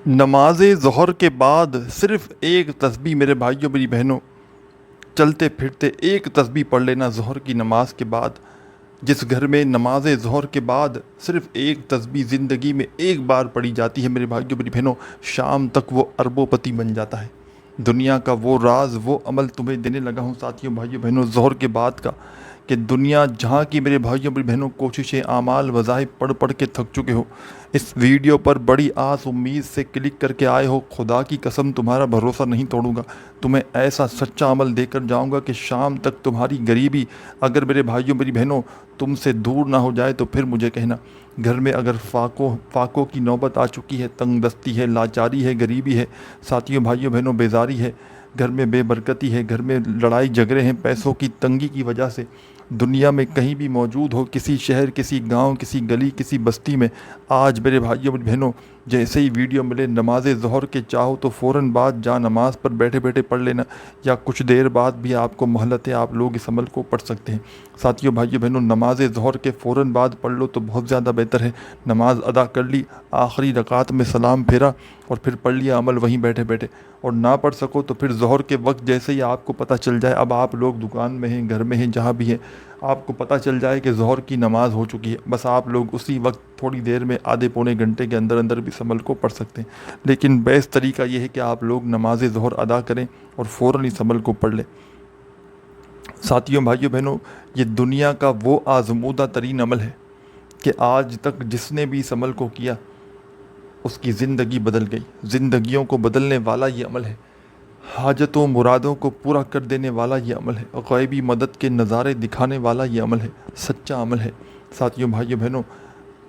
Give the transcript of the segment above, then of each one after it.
نماز ظہر کے بعد صرف ایک تسبیح میرے بھائیوں میری بہنوں، چلتے پھرتے ایک تسبیح پڑھ لینا ظہر کی نماز کے بعد۔ جس گھر میں نماز ظہر کے بعد صرف ایک تسبیح زندگی میں ایک بار پڑھی جاتی ہے میرے بھائیوں میری بہنوں، شام تک وہ اربوں پتی بن جاتا ہے۔ دنیا کا وہ راز، وہ عمل تمہیں دینے لگا ہوں ساتھیوں بھائیوں بہنوں ظہر کے بعد کا، کہ دنیا جہاں کی میرے بھائیوں میری بہنوں کوششیں، اعمال، وظائف پڑھ پڑھ کے تھک چکے ہو، اس ویڈیو پر بڑی آس امید سے کلک کر کے آئے ہو۔ خدا کی قسم تمہارا بھروسہ نہیں توڑوں گا، تمہیں ایسا سچا عمل دے کر جاؤں گا کہ شام تک تمہاری غریبی اگر میرے بھائیوں میری بہنوں تم سے دور نہ ہو جائے تو پھر مجھے کہنا۔ گھر میں اگر فاقوں کی نوبت آ چکی ہے، تنگ دستی ہے، لاچاری ہے، غریبی ہے، ساتھیوں بھائیوں بہنوں بیزاری ہے، گھر میں بے برکتی ہے، گھر میں لڑائی جھگڑے ہیں پیسوں کی تنگی کی وجہ سے، دنیا میں کہیں بھی موجود ہو، کسی شہر، کسی گاؤں، کسی گلی، کسی بستی میں، آج میرے بھائیوں اور بہنوں جیسے ہی ویڈیو ملے نماز ظہر کے چاہو تو فوراً بعد جا نماز پر بیٹھے بیٹھے پڑھ لینا، یا کچھ دیر بعد بھی آپ کو مہلت ہے، آپ لوگ اس عمل کو پڑھ سکتے ہیں۔ ساتھیوں بھائیوں بہنوں نماز ظہر کے فوراً بعد پڑھ لو تو بہت زیادہ بہتر ہے۔ نماز ادا کر لی، آخری رکعت میں سلام پھیرا اور پھر پڑھ لیا عمل وہیں بیٹھے بیٹھے، اور نہ پڑھ سکو تو پھر ظہر کے وقت جیسے ہی آپ کو پتہ چل جائے، اب آپ لوگ دکان میں ہیں، گھر میں ہیں، جہاں بھی ہیں، آپ کو پتہ چل جائے کہ ظہر کی نماز ہو چکی ہے، بس آپ لوگ اسی وقت تھوڑی دیر میں آدھے پونے گھنٹے کے اندر اندر بھی اس عمل کو پڑھ سکتے ہیں۔ لیکن بیسٹ طریقہ یہ ہے کہ آپ لوگ نماز ظہر ادا کریں اور فوراً اس عمل کو پڑھ لیں۔ ساتھیوں بھائیوں بہنوں یہ دنیا کا وہ آزمودہ ترین عمل ہے کہ آج تک جس نے بھی اس عمل کو کیا اس کی زندگی بدل گئی۔ زندگیوں کو بدلنے والا یہ عمل ہے، حاجتوں مرادوں کو پورا کر دینے والا یہ عمل ہے، غیبی مدد کے نظارے دکھانے والا یہ عمل ہے، سچا عمل ہے۔ ساتھیوں بھائیوں بہنوں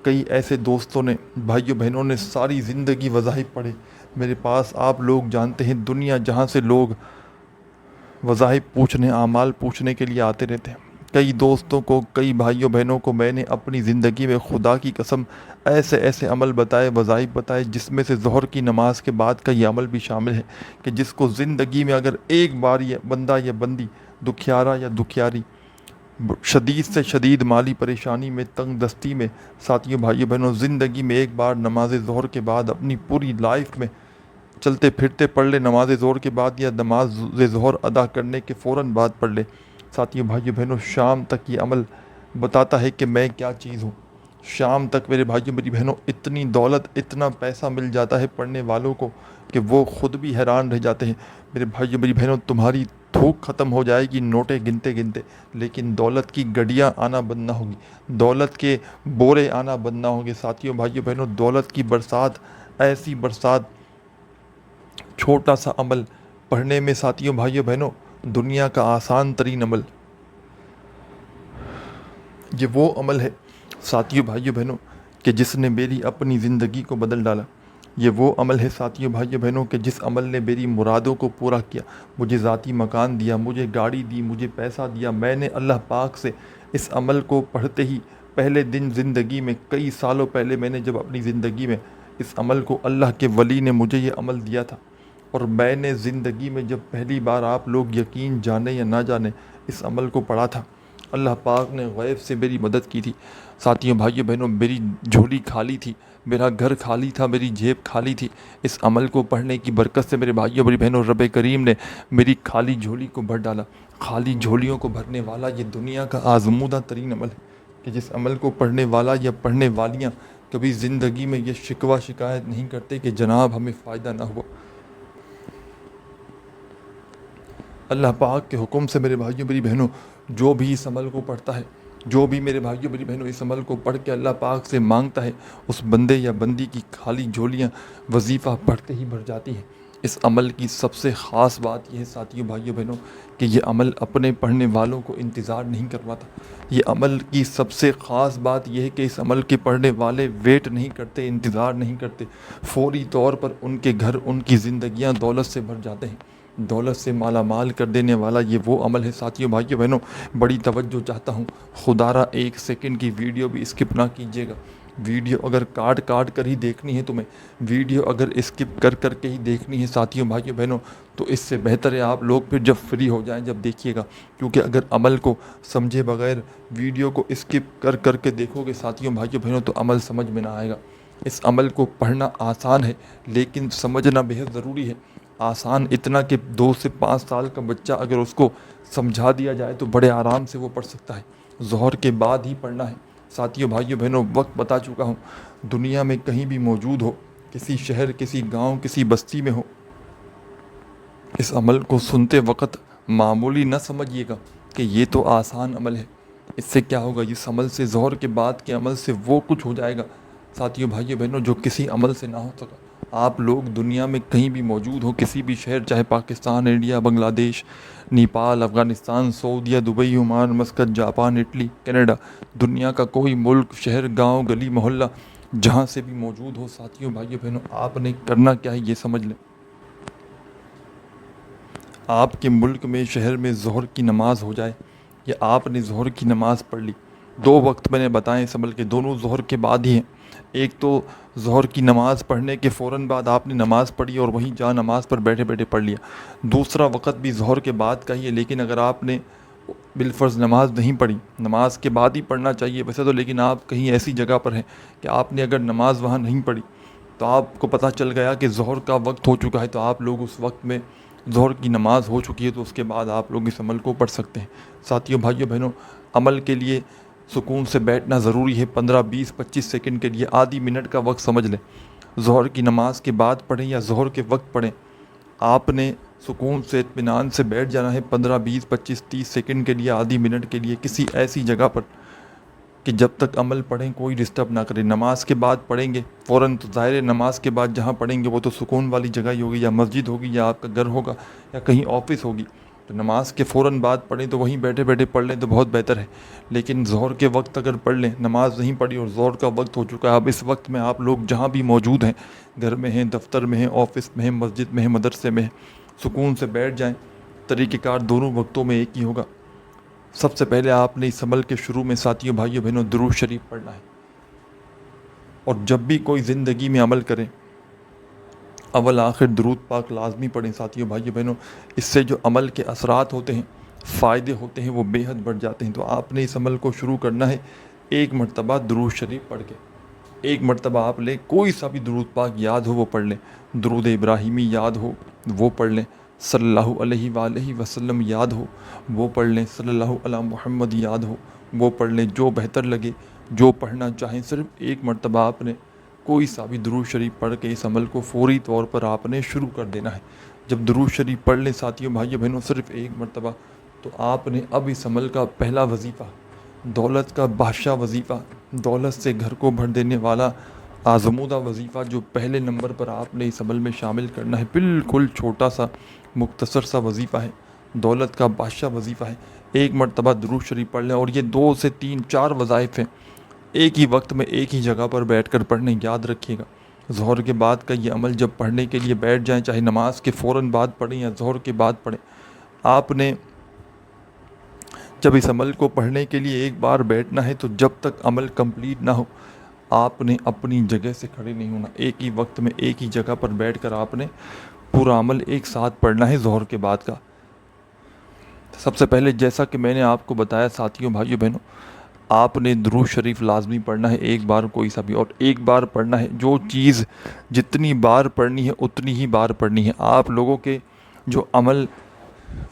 کئی ایسے دوستوں نے، بھائیوں بہنوں نے ساری زندگی وظائف پڑھے میرے پاس، آپ لوگ جانتے ہیں دنیا جہاں سے لوگ وظائف پوچھنے، اعمال پوچھنے کے لیے آتے رہتے ہیں۔ کئی دوستوں کو، کئی بھائیوں بہنوں کو میں نے اپنی زندگی میں خدا کی قسم ایسے ایسے عمل بتائے، وظائف بتائے، جس میں سے ظہر کی نماز کے بعد کا یہ عمل بھی شامل ہے، کہ جس کو زندگی میں اگر ایک بار یہ بندہ یا بندی، دکھیارا یا دکھیاری، شدید سے شدید مالی پریشانی میں، تنگ دستی میں، ساتھیوں بھائیوں بہنوں زندگی میں ایک بار نماز ظہر کے بعد اپنی پوری لائف میں چلتے پھرتے پڑھ لے، نماز ظہر کے بعد یا نماز ظہر ادا کرنے کے فوراً بعد پڑھ لے، ساتھیوں بھائیوں بہنوں شام تک یہ عمل بتاتا ہے کہ میں کیا چیز ہوں۔ شام تک میرے بھائیوں میری بہنوں اتنی دولت، اتنا پیسہ مل جاتا ہے پڑھنے والوں کو کہ وہ خود بھی حیران رہ جاتے ہیں۔ میرے بھائیوں میری بہنوں تمہاری تھوک ختم ہو جائے گی نوٹیں گنتے گنتے، لیکن دولت کی گڈیاں آنا بند نہ ہوگی، دولت کے بورے آنا بند نہ ہوں گے۔ ساتھیوں بھائیوں بہنوں دولت کی برسات، ایسی برسات، چھوٹا سا عمل پڑھنے میں ساتھیوں بھائیوں بہنوں دنیا کا آسان ترین عمل، یہ وہ عمل ہے ساتھیوں بھائیوں بہنوں کہ جس نے میری اپنی زندگی کو بدل ڈالا۔ یہ وہ عمل ہے ساتھیوں بھائیوں بہنوں کہ جس عمل نے میری مرادوں کو پورا کیا، مجھے ذاتی مکان دیا، مجھے گاڑی دی، مجھے پیسہ دیا۔ میں نے اللہ پاک سے اس عمل کو پڑھتے ہی پہلے دن زندگی میں، کئی سالوں پہلے میں نے جب اپنی زندگی میں اس عمل کو، اللہ کے ولی نے مجھے یہ عمل دیا تھا، اور میں نے زندگی میں جب پہلی بار، آپ لوگ یقین جانے یا نہ جانے، اس عمل کو پڑھا تھا، اللہ پاک نے غیب سے میری مدد کی تھی۔ ساتھیوں بھائیوں بہنوں میری جھولی خالی تھی، میرا گھر خالی تھا، میری جیب خالی تھی۔ اس عمل کو پڑھنے کی برکت سے میرے بھائیوں میری بہنوں رب کریم نے میری خالی جھولی کو بھر ڈالا۔ خالی جھولیوں کو بھرنے والا یہ دنیا کا آزمودہ ترین عمل ہے کہ جس عمل کو پڑھنے والا یا پڑھنے والیاں کبھی زندگی میں یہ شکوہ شکایت نہیں کرتے کہ جناب ہمیں فائدہ نہ ہوا۔ اللہ پاک کے حکم سے میرے بھائیوں میری بہنوں جو بھی اس عمل کو پڑھتا ہے، جو بھی میرے بھائیوں میری بہنوں اس عمل کو پڑھ کے اللہ پاک سے مانگتا ہے، اس بندے یا بندی کی خالی جھولیاں وظیفہ پڑھتے ہی بھر جاتی ہیں۔ اس عمل کی سب سے خاص بات یہ ہے ساتھیوں بھائیوں بہنوں کہ یہ عمل اپنے پڑھنے والوں کو انتظار نہیں کرواتا۔ یہ عمل کی سب سے خاص بات یہ ہے کہ اس عمل کے پڑھنے والے ویٹ نہیں کرتے، انتظار نہیں کرتے، فوری طور پر ان کے گھر، ان کی زندگیاں دولت سے بھر جاتے ہیں۔ دولت سے مالا مال کر دینے والا یہ وہ عمل ہے ساتھیوں بھائیوں بہنوں۔ بڑی توجہ چاہتا ہوں، خدا را ایک سیکنڈ کی ویڈیو بھی اسکپ نہ کیجیے گا۔ ویڈیو اگر کاٹ کر ہی دیکھنی ہے تمہیں، ویڈیو اگر اسکپ کر کے ہی دیکھنی ہے ساتھیوں بھائیوں بہنوں، تو اس سے بہتر ہے آپ لوگ پھر جب فری ہو جائیں جب دیکھیے گا، کیونکہ اگر عمل کو سمجھے بغیر ویڈیو کو اسکپ کر کے دیکھو گے ساتھیوں بھائیوں بہنوں تو عمل سمجھ میں نہ آئے گا۔ اس عمل کو پڑھنا آسان ہے لیکن سمجھنا بہت ضروری ہے۔ آسان اتنا کہ 2 سے 5 سال کا بچہ اگر اس کو سمجھا دیا جائے تو بڑے آرام سے وہ پڑھ سکتا ہے۔ ظہر کے بعد ہی پڑھنا ہے۔ ساتھیوں، بھائیوں، بہنوں، وقت بتا چکا ہوں، دنیا میں کہیں بھی موجود ہو، کسی شہر، کسی گاؤں، کسی بستی میں ہو، اس عمل کو سنتے وقت معمولی نہ سمجھیے گا کہ یہ تو آسان عمل ہے، اس سے کیا ہوگا، اس عمل سے، ظہر کے بعد کے عمل سے وہ کچھ ہو جائے گا ساتھیوں، بھائیوں، بہنوں، جو کسی عمل سے نہ ہو سکا۔ آپ لوگ دنیا میں کہیں بھی موجود ہو، کسی بھی شہر، چاہے پاکستان، انڈیا، بنگلہ دیش، نیپال، افغانستان، سعودیہ، Dubai, Oman, Muscat, Japan, Italy, Canada, دنیا کا کوئی ملک، شہر، گاؤں، گلی، محلہ، جہاں سے بھی موجود ہو ساتھیوں، بھائیوں، بہنوں، آپ نے کرنا کیا ہے یہ سمجھ لیں۔ آپ کے ملک میں، شہر میں ظہر کی نماز ہو جائے یا آپ نے ظہر کی نماز پڑھ لی، 2 وقت میں نے بتائیں اس عمل کے، دونوں ظہر کے بعد ہی ہیں۔ ایک تو ظہر کی نماز پڑھنے کے فوراً بعد آپ نے نماز پڑھی اور وہیں جہاں نماز پر بیٹھے بیٹھے پڑھ لیا۔ دوسرا وقت بھی ظہر کے بعد کا ہی ہے، لیکن اگر آپ نے بالفرض نماز نہیں پڑھی، نماز کے بعد ہی پڑھنا چاہیے ویسے تو، لیکن آپ کہیں ایسی جگہ پر ہیں کہ آپ نے اگر نماز وہاں نہیں پڑھی تو آپ کو پتہ چل گیا کہ ظہر کا وقت ہو چکا ہے، تو آپ لوگ اس وقت میں ظہر کی نماز ہو چکی ہے، تو اس کے بعد آپ لوگ اس عمل کو پڑھ سکتے ہیں۔ ساتھیوں، بھائیوں، بہنوں، عمل کے لیے سکون سے بیٹھنا ضروری ہے۔ 15، 20، 25 سیکنڈ کے لیے آدھی منٹ کا وقت سمجھ لیں۔ ظہر کی نماز کے بعد پڑھیں یا ظہر کے وقت پڑھیں، آپ نے سکون سے، اطمینان سے بیٹھ جانا ہے 15، 20، 25، 30 سیکنڈ کے لیے، آدھی منٹ کے لیے، کسی ایسی جگہ پر کہ جب تک عمل پڑھیں کوئی ڈسٹرب نہ کرے۔ نماز کے بعد پڑھیں گے فوراً تو ظاہر ہے نماز کے بعد جہاں پڑھیں گے وہ تو سکون والی جگہ ہی ہوگی، یا مسجد ہوگی، یا آپ کا گھر ہوگا، یا کہیں آفس ہوگی، تو نماز کے فوراً بعد پڑھیں تو وہیں بیٹھے بیٹھے پڑھ لیں تو بہت بہتر ہے۔ لیکن ظہر کے وقت اگر پڑھ لیں، نماز نہیں پڑھی اور ظہر کا وقت ہو چکا ہے، اب اس وقت میں آپ لوگ جہاں بھی موجود ہیں، گھر میں ہیں، دفتر میں ہیں، آفس میں ہیں، مسجد میں ہیں، مدرسے میں ہیں، سکون سے بیٹھ جائیں۔ طریقہ کار دونوں وقتوں میں ایک ہی ہوگا۔ سب سے پہلے آپ نے اس عمل کے شروع میں ساتھیوں، بھائیوں، بہنوں، درود شریف پڑھنا ہے، اور جب بھی کوئی زندگی میں عمل کریں اول آخر درود پاک لازمی پڑھیں ساتھیوں، بھائیوں، بہنوں۔ اس سے جو عمل کے اثرات ہوتے ہیں، فائدے ہوتے ہیں، وہ بے حد بڑھ جاتے ہیں۔ تو آپ نے اس عمل کو شروع کرنا ہے 1 مرتبہ درود شریف پڑھ کے۔ 1 مرتبہ آپ لیں، کوئی سا بھی درود پاک یاد ہو وہ پڑھ لیں، درود ابراہیمی یاد ہو وہ پڑھ لیں، صلی اللہ علیہ وآلہ وسلم یاد ہو وہ پڑھ لیں، صلی اللہ علی محمد یاد ہو وہ پڑھ لیں، جو بہتر لگے، جو پڑھنا چاہیں، صرف 1 مرتبہ آپ نے کوئی سا بھی درود شریف پڑھ کے اس عمل کو فوری طور پر آپ نے شروع کر دینا ہے۔ جب درود شریف پڑھ لیں ساتھیوں، بھائیوں، بہنوں، صرف 1 مرتبہ، تو آپ نے اب اس عمل کا پہلا وظیفہ، دولت کا بادشاہ وظیفہ، دولت سے گھر کو بھر دینے والا آزمودہ وظیفہ جو پہلے نمبر پر آپ نے اس عمل میں شامل کرنا ہے، بالکل چھوٹا سا مختصر سا وظیفہ ہے، دولت کا بادشاہ وظیفہ ہے۔ 1 مرتبہ درود شریف پڑھ لیں، اور یہ 2 سے 3، 4 وظائف ہیں، ایک ہی وقت میں ایک ہی جگہ پر بیٹھ کر پڑھنے، یاد رکھیے گا۔ ظہر کے بعد کا یہ عمل جب پڑھنے کے لیے بیٹھ جائیں، چاہے نماز کے فوراً بعد پڑھیں یا ظہر کے بعد پڑھیں، آپ نے جب اس عمل کو پڑھنے کے لیے ایک بار بیٹھنا ہے تو جب تک عمل کمپلیٹ نہ ہو آپ نے اپنی جگہ سے کھڑے نہیں ہونا۔ ایک ہی وقت میں ایک ہی جگہ پر بیٹھ کر آپ نے پورا عمل ایک ساتھ پڑھنا ہے ظہر کے بعد کا۔ سب سے پہلے جیسا کہ میں نے آپ کو بتایا ساتھیوں، بھائیوں، بہنوں، آپ نے درود شریف لازمی پڑھنا ہے، ایک بار کوئی سا بھی، اور ایک بار پڑھنا ہے۔ جو چیز جتنی بار پڑھنی ہے اتنی ہی بار پڑھنی ہے۔ آپ لوگوں کے جو عمل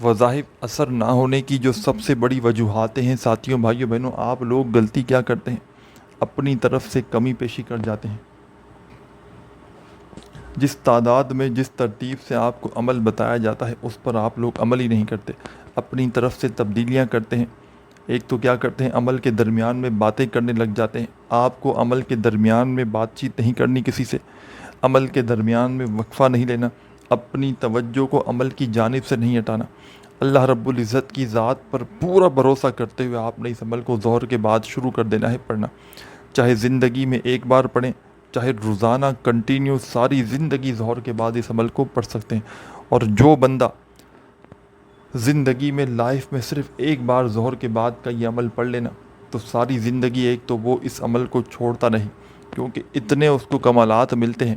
وظائف اثر نہ ہونے کی جو سب سے بڑی وجوہاتیں ہیں ساتھیوں، بھائیوں، بہنوں، آپ لوگ غلطی کیا کرتے ہیں، اپنی طرف سے کمی پیشی کر جاتے ہیں۔ جس تعداد میں، جس ترتیب سے آپ کو عمل بتایا جاتا ہے اس پر آپ لوگ عمل ہی نہیں کرتے، اپنی طرف سے تبدیلیاں کرتے ہیں۔ ایک تو کیا کرتے ہیں، عمل کے درمیان میں باتیں کرنے لگ جاتے ہیں۔ آپ کو عمل کے درمیان میں بات چیت نہیں کرنی کسی سے، عمل کے درمیان میں وقفہ نہیں لینا، اپنی توجہ کو عمل کی جانب سے نہیں ہٹانا۔ اللہ رب العزت کی ذات پر پورا بھروسہ کرتے ہوئے آپ نے اس عمل کو ظہر کے بعد شروع کر دینا ہے پڑھنا۔ چاہے زندگی میں ایک بار پڑھیں، چاہے روزانہ کنٹینیو ساری زندگی ظہر کے بعد اس عمل کو پڑھ سکتے ہیں۔ اور جو بندہ زندگی میں، لائف میں صرف ایک بار ظہر کے بعد کا یہ عمل پڑھ لینا تو ساری زندگی ایک تو وہ اس عمل کو چھوڑتا نہیں، کیونکہ اتنے اس کو کمالات ملتے ہیں۔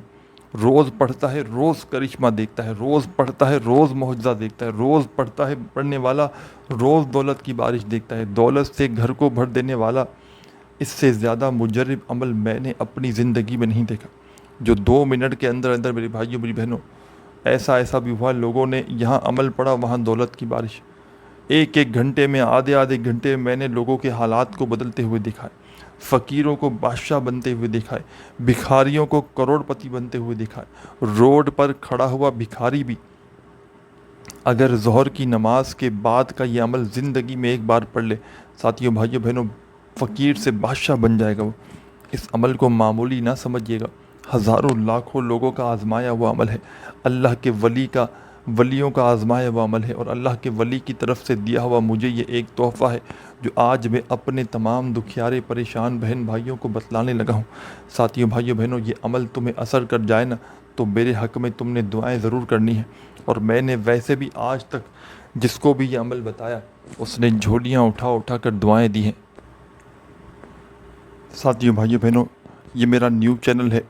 روز پڑھتا ہے، روز کرشمہ دیکھتا ہے، روز پڑھتا ہے، روز معجزہ دیکھتا ہے، روز پڑھتا ہے پڑھنے والا روز دولت کی بارش دیکھتا ہے، دولت سے گھر کو بھر دینے والا اس سے زیادہ مجرب عمل میں نے اپنی زندگی میں نہیں دیکھا، جو 2 منٹ کے اندر اندر میرے بھائیوں میری بہنوں ایسا بھی ہوا، لوگوں نے یہاں عمل پڑا وہاں دولت کی بارش۔ ایک گھنٹے میں آدھے گھنٹے میں نے لوگوں کے حالات کو بدلتے ہوئے دیکھا ہے، فقیروں کو بادشاہ بنتے ہوئے دیکھا ہے، بھکاریوں کو کروڑ پتی بنتے ہوئے دیکھا ہے۔ روڈ پر کھڑا ہوا بھکاری بھی اگر ظہر کی نماز کے بعد کا یہ عمل زندگی میں ایک بار پڑھ لے، ساتھیوں بھائیوں بہنوں، فقیر سے بادشاہ بن جائے گا وہ۔ اس عمل کو معمولی نہ سمجھیے گا، ہزاروں لاکھوں لوگوں کا آزمایا ہوا عمل ہے، اللہ کے ولیوں کا آزمایا ہوا عمل ہے، اور اللہ کے ولی کی طرف سے دیا ہوا مجھے یہ ایک تحفہ ہے جو آج میں اپنے تمام دکھیارے پریشان بہن بھائیوں کو بتلانے لگا ہوں۔ ساتھیوں بھائیوں بہنوں، یہ عمل تمہیں اثر کر جائے نا تو میرے حق میں تم نے دعائیں ضرور کرنی ہیں، اور میں نے ویسے بھی آج تک جس کو بھی یہ عمل بتایا اس نے جھولیاں اٹھا کر دعائیں دی ہیں۔ ساتھیوں بھائیوں بہنوں، یہ میرا نیو چینل ہے،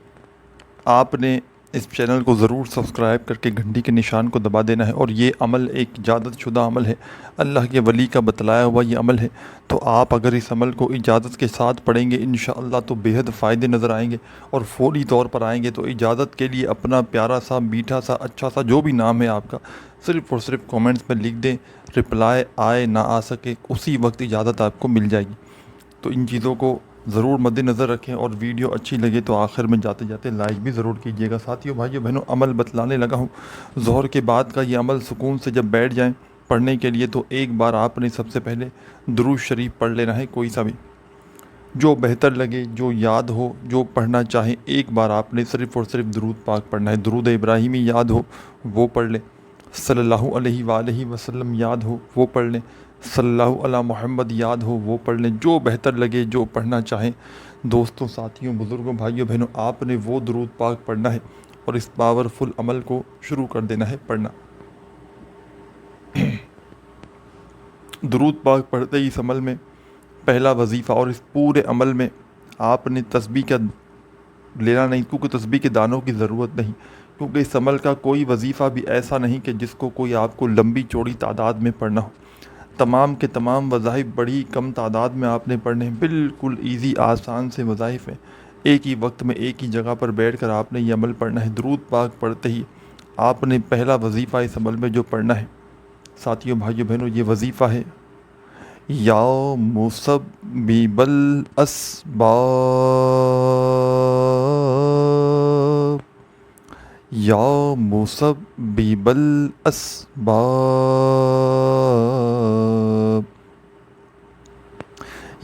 آپ نے اس چینل کو ضرور سبسکرائب کر کے گھنٹی کے نشان کو دبا دینا ہے، اور یہ عمل ایک اجازت شدہ عمل ہے، اللہ کے ولی کا بتلایا ہوا یہ عمل ہے، تو آپ اگر اس عمل کو اجازت کے ساتھ پڑھیں گے انشاءاللہ تو بے حد فائدے نظر آئیں گے، اور فوری طور پر آئیں گے۔ تو اجازت کے لیے اپنا پیارا سا میٹھا سا اچھا سا جو بھی نام ہے آپ کا صرف اور صرف کومنٹس میں لکھ دیں، رپلائی آئے نہ آ سکے اسی وقت اجازت آپ کو مل جائے گی۔ تو ان چیزوں کو ضرور مد نظر رکھیں، اور ویڈیو اچھی لگے تو آخر میں جاتے جاتے لائک بھی ضرور کیجیے گا۔ ساتھیوں بھائیوں بہنوں، عمل بتلانے لگا ہوں، ظہر کے بعد کا یہ عمل سکون سے جب بیٹھ جائیں پڑھنے کے لیے تو ایک بار آپ نے سب سے پہلے درود شریف پڑھ لینا ہے، کوئی سا بھی جو بہتر لگے، جو یاد ہو، جو پڑھنا چاہیں، ایک بار آپ نے صرف اور صرف درود پاک پڑھنا ہے۔ درود ابراہیمی یاد ہو وہ پڑھ لیں، صلی اللہ علیہ وآلہ وسلم یاد ہو وہ پڑھ لیں، صلی اللہ علی محمد یاد ہو وہ پڑھ لیں، جو بہتر لگے، جو پڑھنا چاہیں۔ دوستوں، ساتھیوں، بزرگوں، بھائیوں، بہنوں، آپ نے وہ درود پاک پڑھنا ہے اور اس پاورفل عمل کو شروع کر دینا ہے پڑھنا۔ درود پاک پڑھتے ہی اس عمل میں پہلا وظیفہ، اور اس پورے عمل میں آپ نے تسبیح کا لینا نہیں، کیونکہ تسبیح کے دانوں کی ضرورت نہیں، کیونکہ اس عمل کا کوئی وظیفہ بھی ایسا نہیں کہ جس کو کوئی آپ کو لمبی چوڑی تعداد میں پڑھنا ہو۔ تمام کے تمام وظائف بڑی کم تعداد میں آپ نے پڑھنے ہیں، بالکل ایزی آسان سے وظائف ہیں، ایک ہی وقت میں ایک ہی جگہ پر بیٹھ کر آپ نے یہ عمل پڑھنا ہے۔ درود پاک پڑھتے ہی آپ نے پہلا وظیفہ اس عمل میں جو پڑھنا ہے، ساتھیوں بھائیوں بہنوں، یہ وظیفہ ہے یا مسبب الاسباب، یا مسبب الاسباب،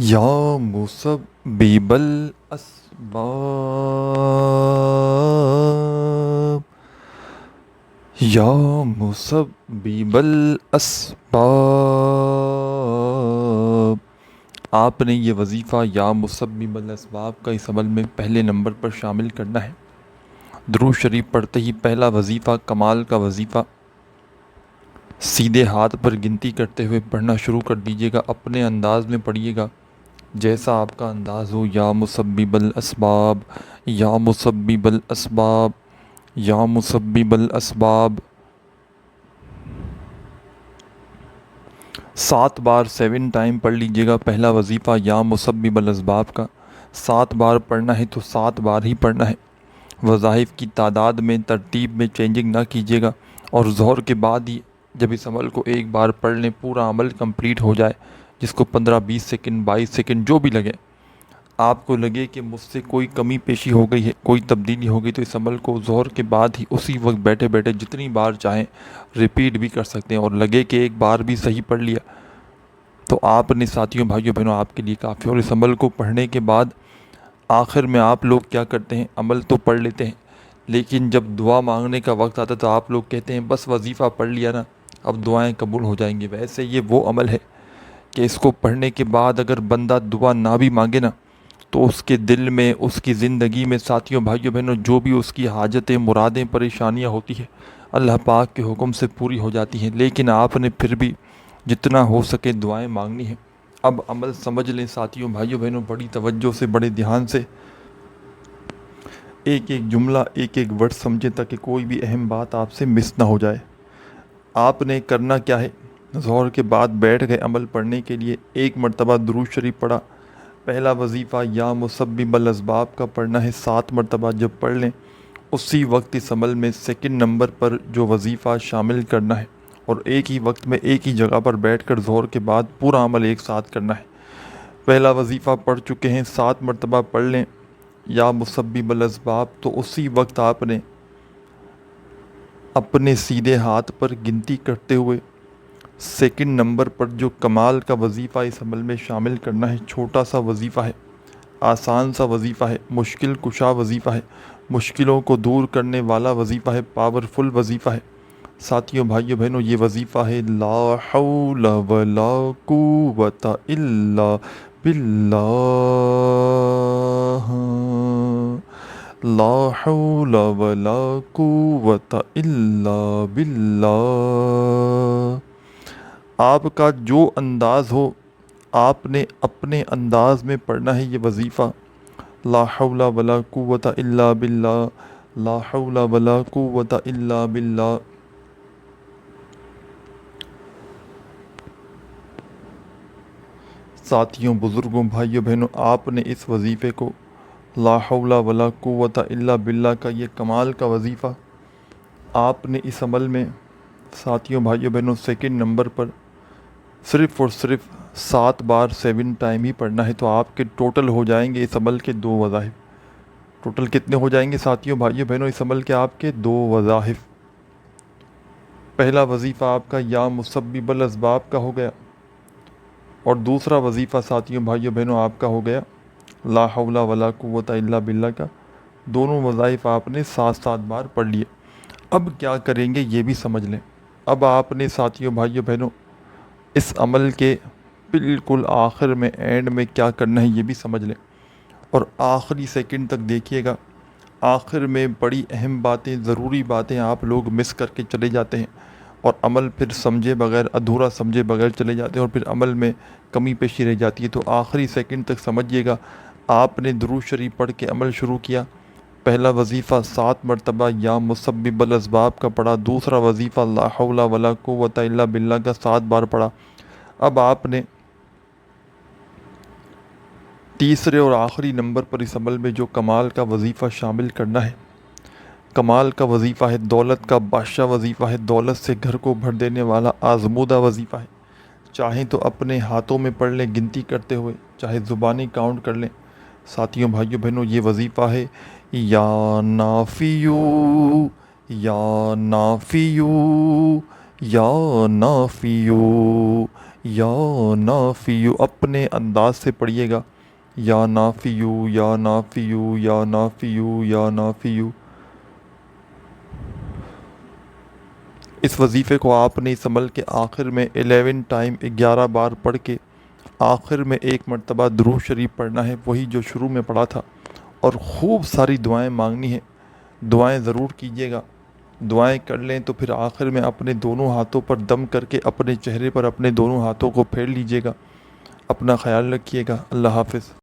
یا مسبب الاسباب، یا مسبب الاسباب۔ آپ نے یہ وظیفہ یا مسبب الاسباب کا اس عمل میں پہلے نمبر پر شامل کرنا ہے۔ درود شریف پڑھتے ہی پہلا وظیفہ کمال کا وظیفہ سیدھے ہاتھ پر گنتی کرتے ہوئے پڑھنا شروع کر دیجیے گا، اپنے انداز میں پڑھیے گا جیسا آپ کا انداز ہو۔ یا مسبب الاسباب، یا مسبب الاسباب، یا مسبب الاسباب، 7 بار 7 ٹائم پڑھ لیجیے گا پہلا وظیفہ یا مسبب الاسباب کا۔ 7 بار پڑھنا ہے تو 7 بار ہی پڑھنا ہے، وظائف کی تعداد میں ترتیب میں چینجنگ نہ کیجیے گا، اور ظہر کے بعد ہی جب اس عمل کو ایک بار پڑھ لیں، پورا عمل کمپلیٹ ہو جائے، جس کو 15-20 سیکنڈ 22 سیکنڈ جو بھی لگے، آپ کو لگے کہ مجھ سے کوئی کمی پیشی ہو گئی ہے، کوئی تبدیلی ہو گئی، تو اس عمل کو ظہر کے بعد ہی اسی وقت بیٹھے بیٹھے جتنی بار چاہیں ریپیٹ بھی کر سکتے ہیں، اور لگے کہ ایک بار بھی صحیح پڑھ لیا تو آپ نے ساتھیوں بھائیوں بہنوں آپ کے لیے کافی۔ اور اس عمل کو پڑھنے کے بعد آخر میں آپ لوگ کیا کرتے ہیں، عمل تو پڑھ لیتے ہیں لیکن جب دعا مانگنے کا وقت آتا ہے تو آپ لوگ کہتے ہیں بس وظیفہ پڑھ لیا نا اب دعائیں قبول ہو جائیں گی۔ ویسے یہ وہ عمل ہے کہ اس کو پڑھنے کے بعد اگر بندہ دعا نہ بھی مانگے نا تو اس کے دل میں، اس کی زندگی میں ساتھیوں بھائیوں بہنوں جو بھی اس کی حاجتیں، مرادیں، پریشانیاں ہوتی ہیں اللہ پاک کے حکم سے پوری ہو جاتی ہیں، لیکن آپ نے پھر بھی جتنا ہو سکے دعائیں مانگنی ہیں۔ اب عمل سمجھ لیں ساتھیوں بھائیوں بہنوں، بڑی توجہ سے، بڑے دھیان سے، ایک ایک جملہ، ایک ایک ورڈ سمجھیں تاکہ کوئی بھی اہم بات آپ سے مس نہ ہو جائے۔ آپ نے کرنا کیا ہے، ظہر کے بعد بیٹھ گئے عمل پڑھنے کے لیے، ایک مرتبہ درود شریف پڑھا، پہلا وظیفہ یا مسبب الاسباب کا پڑھنا ہے 7 مرتبہ. جب پڑھ لیں اسی وقت اس عمل میں سیکنڈ نمبر پر جو وظیفہ شامل کرنا ہے اور ایک ہی وقت میں ایک ہی جگہ پر بیٹھ کر ظہر کے بعد پورا عمل ایک ساتھ کرنا ہے. پہلا وظیفہ پڑھ چکے ہیں 7 مرتبہ پڑھ لیں یا مسبب الاسباب, تو اسی وقت آپ نے اپنے سیدھے ہاتھ پر گنتی کرتے ہوئے سیکنڈ نمبر پر جو کمال کا وظیفہ اس عمل میں شامل کرنا ہے. چھوٹا سا وظیفہ ہے, آسان سا وظیفہ ہے, مشکل کشا وظیفہ ہے, مشکلوں کو دور کرنے والا وظیفہ ہے, پاورفل وظیفہ ہے. ساتھیوں بھائیوں بہنوں, یہ وظیفہ ہے لا حول ولا قوت الا باللہ, لا حول ولا قوت الا باللہ. آپ کا جو انداز ہو آپ نے اپنے انداز میں پڑھنا ہے یہ وظیفہ. لا حول ولا قوت الا باللہ, لا حول ولا قوت الا باللہ. ساتھیوں, بزرگوں, بھائیوں بہنوں, آپ نے اس وظیفے کو لا حول ولا قوت الا باللہ کا یہ کمال کا وظیفہ آپ نے اس عمل میں ساتھیوں بھائیوں بہنوں سیکنڈ نمبر پر صرف اور صرف 7 بار 7 ٹائم ہی پڑھنا ہے. تو آپ کے ٹوٹل ہو جائیں گے اس عمل کے 2 وظائف. ٹوٹل کتنے ہو جائیں گے ساتھیوں بھائیوں بہنوں اس عمل کے آپ کے 2 وظائف. پہلا وظیفہ آپ کا یا مسبب الاسباب کا ہو گیا اور دوسرا وظیفہ ساتھیوں بھائیوں بہنوں آپ کا ہو گیا لا حول ولا قوت الا باللہ کا. دونوں وظائف آپ نے 7 بار پڑھ لیے. اب کیا کریں گے یہ بھی سمجھ لیں. اب آپ نے ساتھیوں بھائیوں بہنوں اس عمل کے بالکل آخر میں اینڈ میں کیا کرنا ہے یہ بھی سمجھ لیں, اور آخری سیکنڈ تک دیکھیے گا. آخر میں بڑی اہم باتیں, ضروری باتیں آپ لوگ مس کر کے چلے جاتے ہیں اور عمل پھر سمجھے بغیر, ادھورا سمجھے بغیر چلے جاتے ہیں اور پھر عمل میں کمی پیشی رہ جاتی ہے. تو آخری سیکنڈ تک سمجھیے گا. آپ نے درود شریف پڑھ کے عمل شروع کیا. پہلا وظیفہ 7 مرتبہ یا مسبب الاسباب کا پڑھا, دوسرا وظیفہ لا حول ولا قوت الا باللہ کا 7 بار پڑھا. اب آپ نے تیسرے اور آخری نمبر پر اس عمل میں جو کمال کا وظیفہ شامل کرنا ہے, کمال کا وظیفہ ہے, دولت کا بادشاہ وظیفہ ہے, دولت سے گھر کو بھر دینے والا آزمودہ وظیفہ ہے. چاہیں تو اپنے ہاتھوں میں پڑھ لیں گنتی کرتے ہوئے, چاہے زبانی کاؤنٹ کر لیں. ساتھیوں بھائیوں بہنوں یہ وظیفہ ہے یا نافیو, یا نافیو, یا نافیو, یا نافیو. اپنے انداز سے پڑھیے گا. یا نافیو, یا نافیو, یا نافیو, یا نافیو. اس وظیفے کو آپ نے اس عمل کے آخر میں 11 ٹائم 11 بار پڑھ کے آخر میں 1 مرتبہ درود شریف پڑھنا ہے, وہی جو شروع میں پڑھا تھا, اور خوب ساری دعائیں مانگنی ہیں. دعائیں ضرور کیجیے گا. دعائیں کر لیں تو پھر آخر میں اپنے دونوں ہاتھوں پر دم کر کے اپنے چہرے پر اپنے دونوں ہاتھوں کو پھیر لیجیے گا. اپنا خیال رکھیے گا. اللہ حافظ.